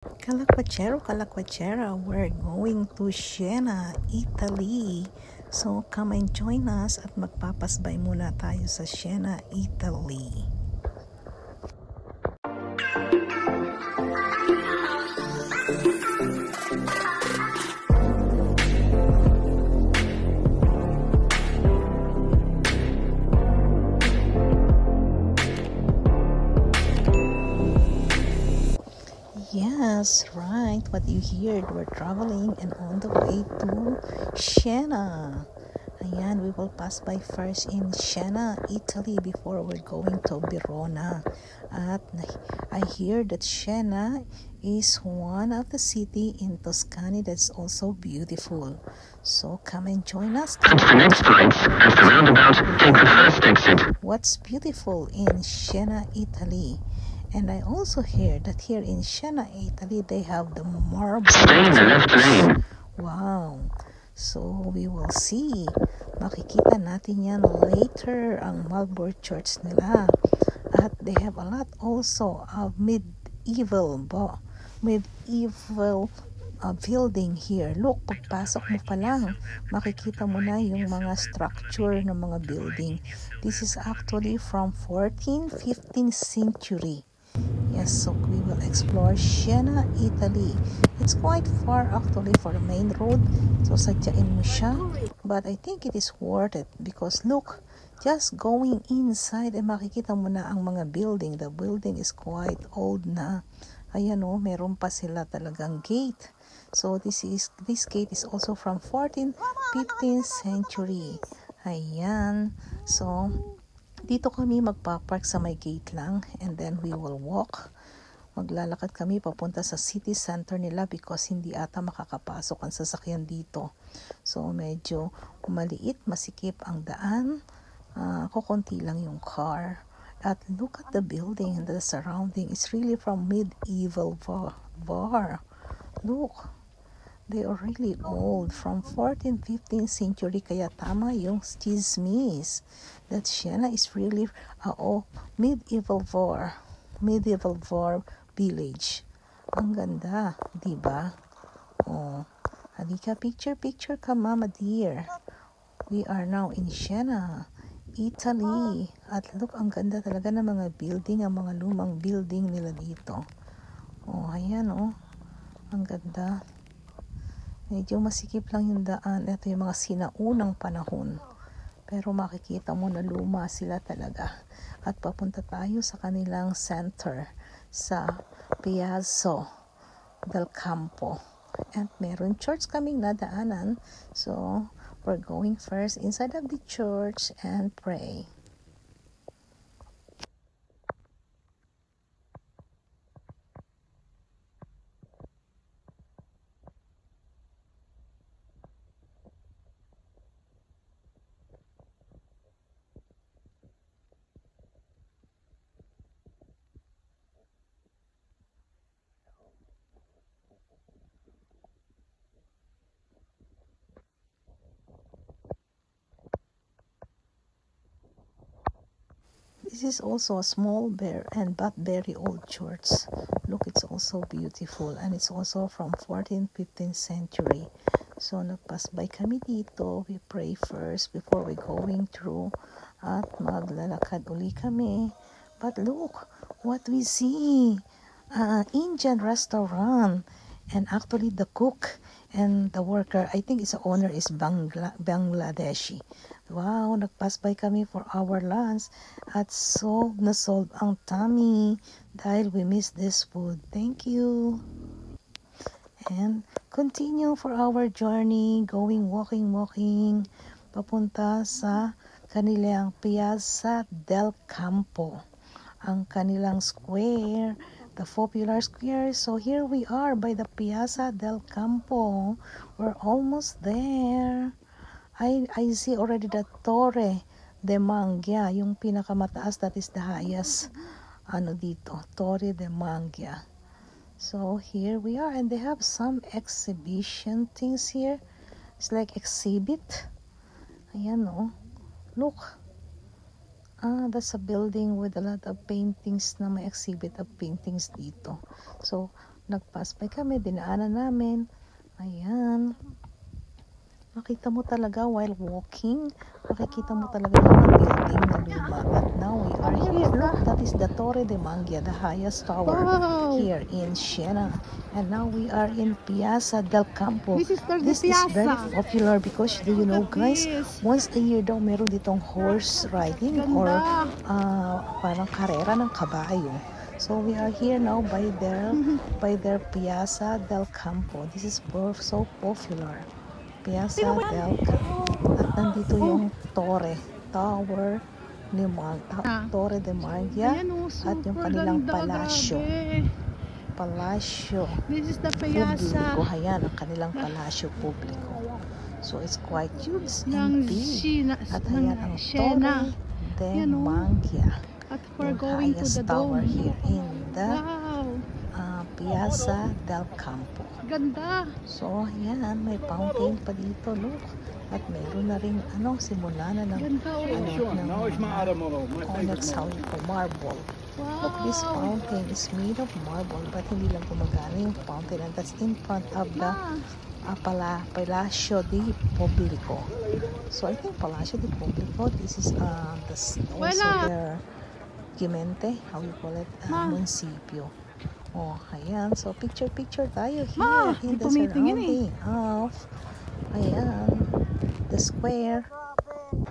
Calaquachera, we're going to Siena, Italy. So, come and join us at magpapasbay muna tayo sa Siena, Italy. Yes, right. What you heard, we're traveling and on the way to Siena. Ayan, we will pass by first in Siena, Italy before we're going to Verona. At I hear that Siena is one of the city in Tuscany that's also beautiful. So come and join us. At the next point, at the roundabout, take the first exit. What's beautiful in Siena, Italy? And I also hear that here in Siena, Italy, they have the marble. Stay in the left lane. Wow. So we will see. Makikita natin yan later, ang Marlborough Church nila. At they have a lot also of medieval building here. Look, pagpasok mo pa lang, makikita mo na yung mga structure ng mga building. This is actually from 14th, 15th century. Yes, so we will explore Siena, Italy. It's quite far actually for the main road, so sadyain mo siya. But I think it is worth it because look, just going inside ay makikita mo na ang mga building. The building is quite old na. Ayan o, meron pa sila talagang gate. So this gate is also from 14th, 15th century. Ayan. So dito kami magpa-park sa may gate lang and then we will walk. Maglalakad kami papunta sa city center nila because hindi ata makakapasok ang sasakyan dito. So medyo maliit, masikip ang daan. Kukunti lang yung car. At look at the building and the surrounding. It's really from medieval bar. Look. They are really old, from 14th, 15th century, kaya tama yung chismis that Siena is really medieval war village. Ang ganda, di ba? Oh, halika, picture ka, mama dear. We are now in Siena, Italy. At look, ang ganda talaga ng mga building, ang mga lumang building nila dito. Oh, ayan oh. Ang ganda. Medyo masikip lang yung daan. Ito yung mga sinaunang panahon. Pero makikita mo na luma sila talaga. At papunta tayo sa kanilang center sa Piazza del Campo. And meron church kaming nadaanan. So, we're going first inside of the church and pray. This is also a small but very old church. Look, it's also beautiful and it's also from 14th, 15th century. So nagpasbay kami dito. We pray first before we going through at maglalakad uli kami. But look what we see. Indian restaurant, and actually the cook and the worker, I think its owner is Bangladeshi. Wow, nagpasbay kami for our lunch at solve ang tummy dahil we miss this food. Thank you. And continue for our journey, walking papunta sa kanilang Piazza del Campo, ang kanilang square, the popular square. So here we are by the Piazza del Campo. We're almost there. I see already the Torre de Mangia, yung pinakamataas, that is the highest dito, Torre de Mangia. So here we are, and they have some exhibition things here. It's like exhibit. Ayan oh. Look. That's a building with a lot of paintings na may exhibit of paintings dito. So Nag-pass by kami, dinaanan namin. Ayan. Makita mo talaga while walking, makikita mo talaga yung mga building na luma. At now we are here. Look, that is the Torre de Mangia, the highest tower here in Siena. And now we are in Piazza del Campo. This is very popular because, do you know guys, once a year daw meron ditong horse riding or parang karera ng kabayo. So we are here now by their Piazza del Campo. This is so popular. Piazza del Campo. At nandito yung Tower de Mangia at yung kanilang palasyo. This is the Piazza. Publiko, ayan ang kanilang palasyo publiko. So it's quite huge and big. At ayan ang Torre de Mangia. At we're going to the tower dome here in the Piazza Wow. del Campo. Ganda. So, ayan, may fountain pa dito, look. At meron na rin, simula na ng, that's how you call marble. Wow. Look, this fountain is made of marble, but hindi lang gumagana yung fountain. And that's in front of the Palacio de Publico. So, I think Palacio de Publico, this is also their Gimente, how you call it, munisipyo. Oh, ayan. So, picture tayo here in the surrounding of, ayan, the square.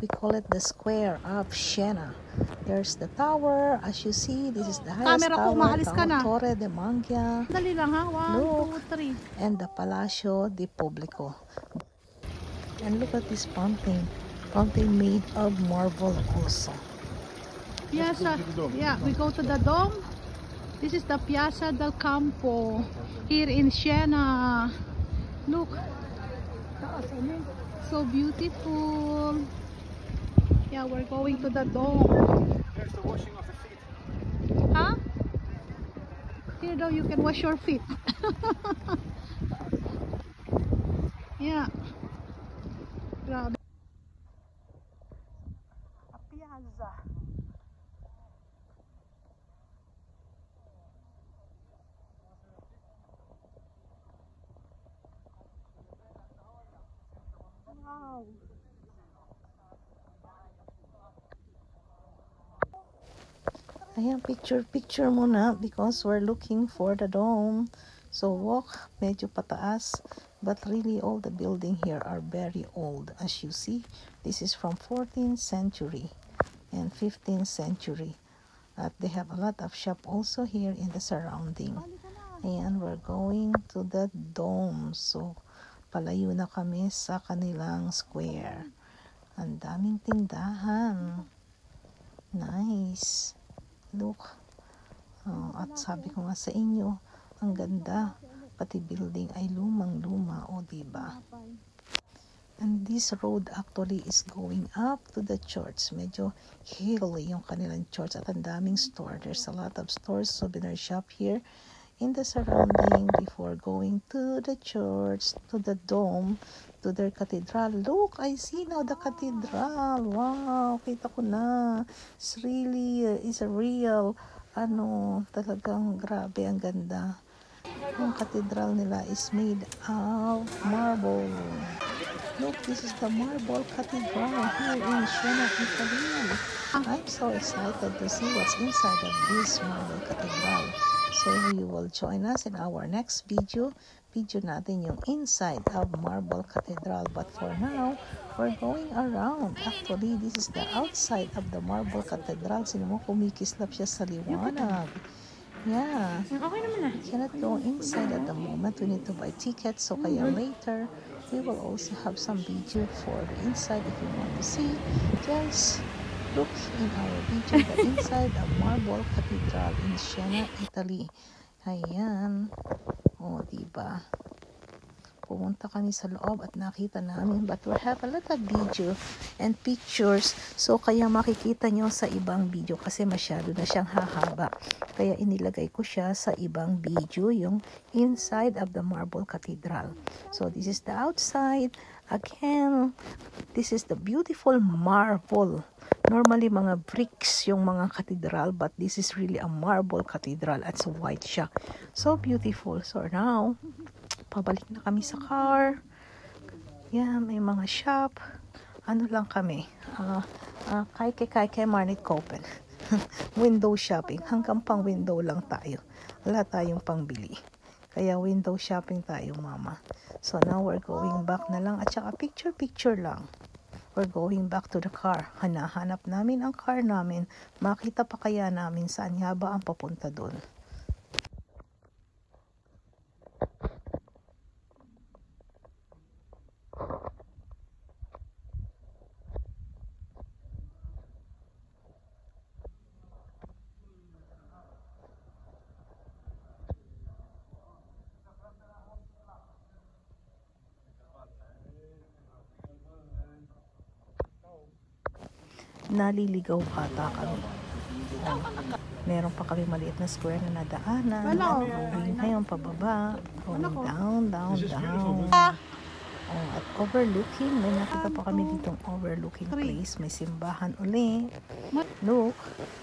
We call it the square of Siena. There's the tower. As you see, this is the highest tower, Torre de Mangia. Dali lang ha. 1, 2, 3. And the Palacio de Publico. And look at this fountain. Fountain made of marble also. Piazza. Yeah, we go to the dome. This is the Piazza del Campo here in Siena. Look, so beautiful. Yeah, we're going to the dome. There's the washing of the feet. Huh? Here though you can wash your feet. Yeah. Grabe. Piazza. Wow. Ayan, picture muna because we're looking for the dome. So walk medyo pataas, but really all the building here are very old. As you see, this is from 14th century and 15th century. At they have a lot of shop also here in the surrounding. Ayan, we're going to the dome. So palayo na kami sa kanilang square. Ang daming tindahan. Nice. Look. At sabi ko nga sa inyo, ang ganda. Pati building ay lumang-luma, o diba? And this road actually is going up to the church. Medyo hilly yung kanilang church at ang daming store. There's a lot of stores, souvenir shop here in the surrounding before going to the church, to the dome, to their cathedral. Look, I see now the cathedral. Wow, kita ko na. It's a real, talagang grabe, ang ganda. Yung cathedral nila is made of marble. Look, this is the marble cathedral here in Siena, Italy. I'm so excited to see what's inside of this marble cathedral. So you will join us in our next video. Video natin yung inside of Marble Cathedral. But for now, we're going around. Actually, this is the outside of the Marble Cathedral. Sino mo, kumikislap siya sa liwanag. Yeah. Okay naman na. We cannot go inside at the moment. We need to buy tickets. So kaya later, we will also have some video for the inside if you want to see. Just look in our video the inside of Marble Cathedral in Siena, Italy. Ayan. O, diba? pumunta kami sa loob at nakita namin, but we have a lot of video and pictures, so kaya makikita nyo sa ibang video kasi masyado na siyang hahaba, kaya inilagay ko siya sa ibang video, yung inside of the Marble Cathedral. So this is the outside. Again, this is the beautiful marble. Normally mga bricks yung mga cathedral, but this is really a marble cathedral at so white siya. So beautiful. So now, pabalik na kami sa car. Yan, may mga shop. Ano lang kami? Kay Marnit Copen. Window shopping. Hanggang pang window lang tayo. Wala tayong pangbili. Kaya window shopping tayo, mama. So now we're going back na lang. At saka picture lang. We're going back to the car. Hanahanap namin ang car namin. Makita pa kaya namin saan nga ba ang papunta doon. Naliligaw bata kami. Meron pa kami maliit na square na nadaanan. Going ngayon pababa. Going down. At overlooking, may nakita pa kami ditong overlooking place. May simbahan uli. Look,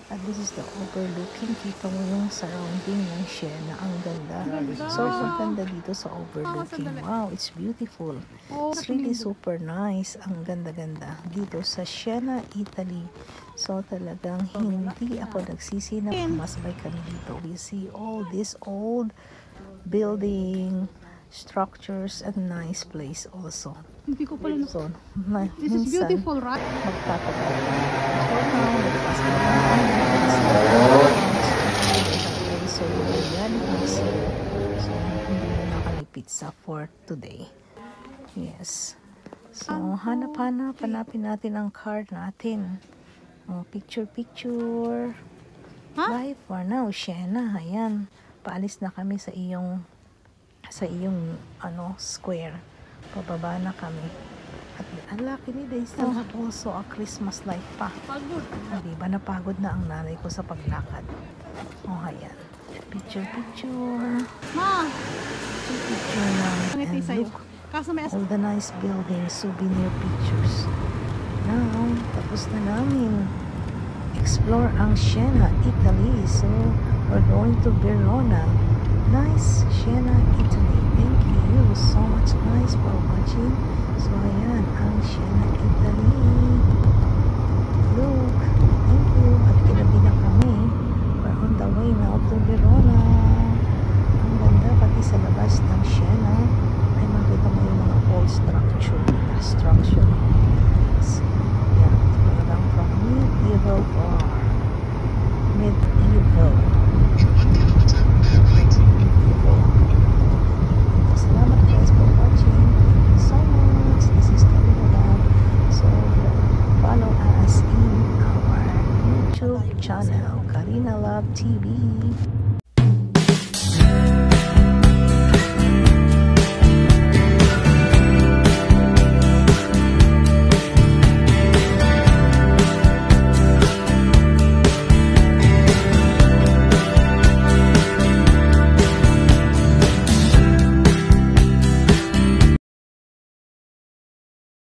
at this is the overlooking. Kita mo yung surrounding ng Siena. Ang ganda. So, ang ganda dito sa overlooking. Wow, it's beautiful. It's really super nice. Ang ganda-ganda. Dito sa Siena, Italy. So, talagang hindi ako nagsisi na pumasbay kami dito. We see all this old building, structures, and nice place also. Hindi ko pala So, This is beautiful, right? magtatagal. So, yan is so, hindi na kami pizza for today. Yes. So, hanap-hanap, hanapin natin ang card natin. Picture. Bye for now, Siena. Ayan. Paalis na kami sa iyong square. Pababa na kami. At luckily, they still have also a Christmas light pa. Pagod. Diba, napagod na ang nanay ko sa paglakad. Ayan. Picture. Ma! Picture lang. And look, all the nice buildings, souvenir pictures. Now, tapos na namin explore ang Siena, Italy. So, we're going to Verona. Nice, Siena, Italy. Thank you so much, guys, for watching. So, ayan, ang Siena, Italy. Look, thank you. At kinabi na kami. We're on the way now to Verona. Ang ganda, pati sa labas ng Siena. Ay, makita mo yung mga old structure. Yan, talagang from medieval or medieval. Salamat guys for watching. Thank you so much. This is Karina Love. So follow us in our YouTube channel, Karina Love TV.